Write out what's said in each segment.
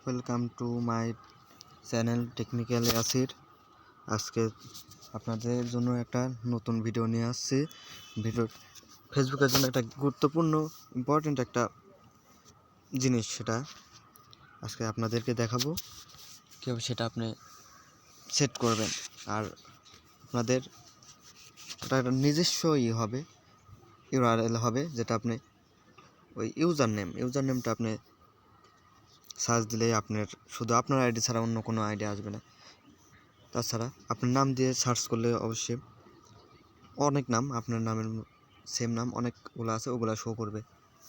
Welcome to my channel technical Yasir. আজকে আপনাদের জন্য একটা নতুন ভিডিও নিয়ে আসছি। ভিডিও ফেসবুকের জন্য একটা গুরুত্বপূর্ণ ইম্পর্টেন্ট একটা জিনিস, সেটা আজকে আপনাদেরকে দেখাবো কীভাবে সেটা আপনি সেট করবেন। আর আপনাদের ওটা একটা নিজস্ব হবে, ইউআরএল হবে, যেটা আপনি ওই ইউজার নেমটা আপনি সার্চ দিলেই আপনার শুধু আপনার আইডি ছাড়া অন্য কোনো আইডি আসবে না। তাছাড়া আপনার নাম দিয়ে সার্চ করলে অবশ্যই অনেক নাম, আপনার নামের সেম নাম অনেকগুলো আছে, ওগুলো শো করবে।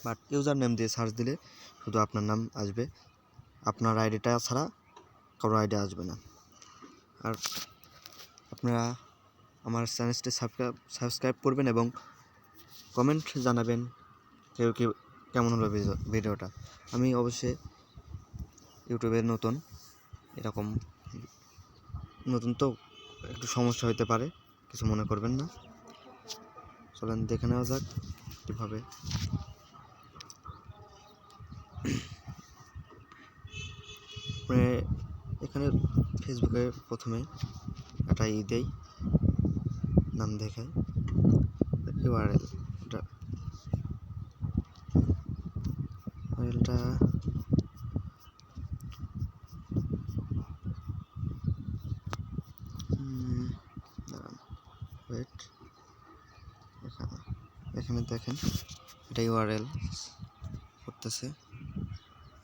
বাট ইউজার নেম দিয়ে সার্চ দিলে শুধু আপনার নাম আসবে, আপনার আইডিটা ছাড়া কারো আইডি আসবে না। আর আপনারা আমার চ্যানেলটি সাবস্ক্রাইব করবেন এবং কমেন্ট জানাবেন কেমন হলো ভিডিওটা। আমি অবশ্যই ইউটিউবে এরকম নতুন তো একটু সমস্যা হতে পারে, কিছু মনে করবেন না। চলেন দেখে নেওয়া যাক কীভাবে। এখানে ফেসবুকে প্রথমে একটা দেই, নাম দেখাই ইউআরএলটা ওয়েট, এখানে দেখেন এটা ইউআরএল করতেছে,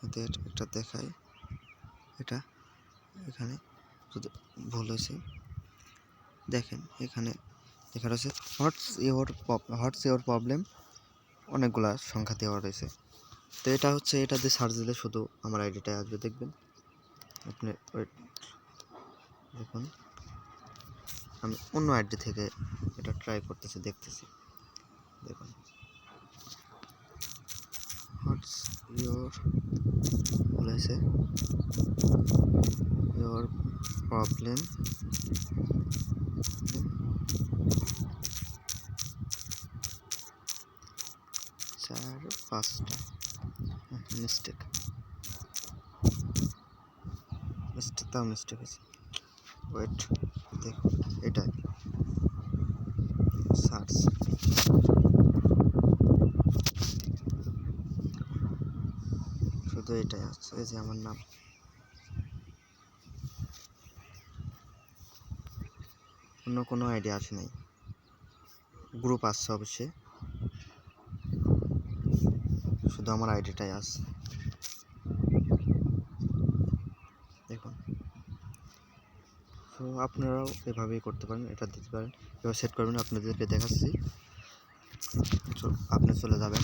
এদের একটা দেখায়, এটা এখানে যদি ভুল হয়েছে দেখেন, এখানে লেখা রয়েছে হোয়াটস ইওর প্রবলেম, অনেকগুলা সংখ্যা দেওয়া রয়েছে। তো এটা হচ্ছে, এটা দিয়ে সার্চ দিলে শুধু আমার আইডিটাই আসবে, দেখবেন আপনি। দেখুন আমি অন্য আইডি থেকে এটা ট্রাই করতেছি, দেখতেছি। দেখুন হোয়াটস ইওর বলেছে ইওর প্রবলেম, 4-5টা মিস্টেক হয়েছে। ওয়েট, দেখুন এটা সার্চ, শুধু এটাই আছে, এই যে আমার নাম, অন্য কোনো আইডিয়া আসে নাই। গ্রুপ আসছে অবশ্যই, শুধু আমার আইডিটাই আছে। দেখুন, তো আপনারাও এভাবেই করতে পারেন, এটা দিতে পারেন, এবার সেট করবেন। আপনাদেরকে দেখাচ্ছি। আপনি চলে যাবেন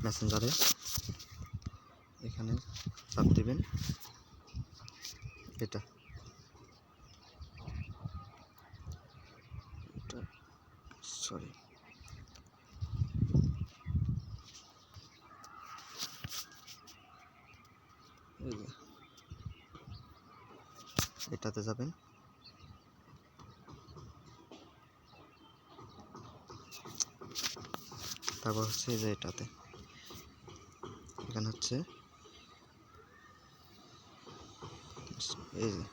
মেসেঞ্জারে, এখানে চাপ দিবেন এটা সরি এটাতে যাবেন, তারপর হচ্ছে যে এটাতে, এখানে হচ্ছে এই যে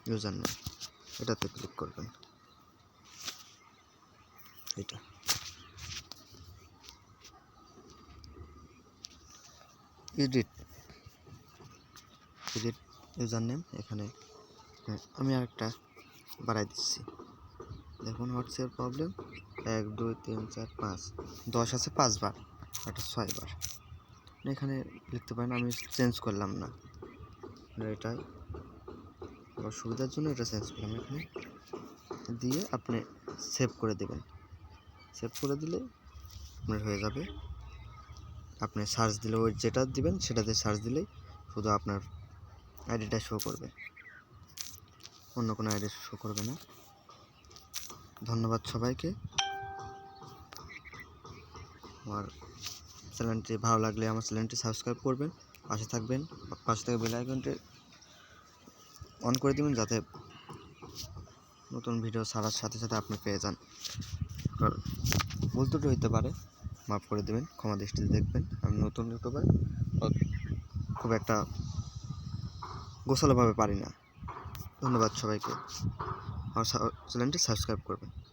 ইউজার নেম, এটাতে ক্লিক করবেন। এটা এডিট ইউজার নেম, এখানে আমি আরেকটা বাড়াই দিচ্ছি। দেখুন হোয়াটস ইওর প্রবলেম 1 2 3 4 5 10 আছে 5 বার, এটা 6 বার এখানে লিখতে পারেন। আমি চেঞ্জ করলাম না, এটা আমার সুবিধার জন্য এটা চেঞ্জ করলাম। এখানে দিয়ে আপনি সেভ করে দেবেন, সেভ করে দিলে আপনার হয়ে যাবে। আপনি সার্চ দিলে ওই যেটা দিবেন সেটাতে সার্চ দিলেই শুধু আপনার আইডিটা শো করবে, অন্য কোনো আইডি শো করবে না। ধন্যবাদ সবাইকে। আমার চ্যানেলটি ভালো লাগলে আমার চ্যানেলটি সাবস্ক্রাইব করবেন, পাশে থাকবেন, পাশে থেকে বেল আইকনটি অন করে দেবেন, যাতে নতুন ভিডিও ছাড়ার সাথে সাথে আপনি পেয়ে যান। ভুল ত্রুটি হইতে পারে, মাফ করে দেবেন, ক্ষমা দৃষ্টিতে দেখবেন। আমি নতুন ইউটিউবার, খুব একটা গোছালোভাবে পারি না। ধন্যবাদ সবাইকে। আমার চ্যানেলটি সাবস্ক্রাইব করবেন।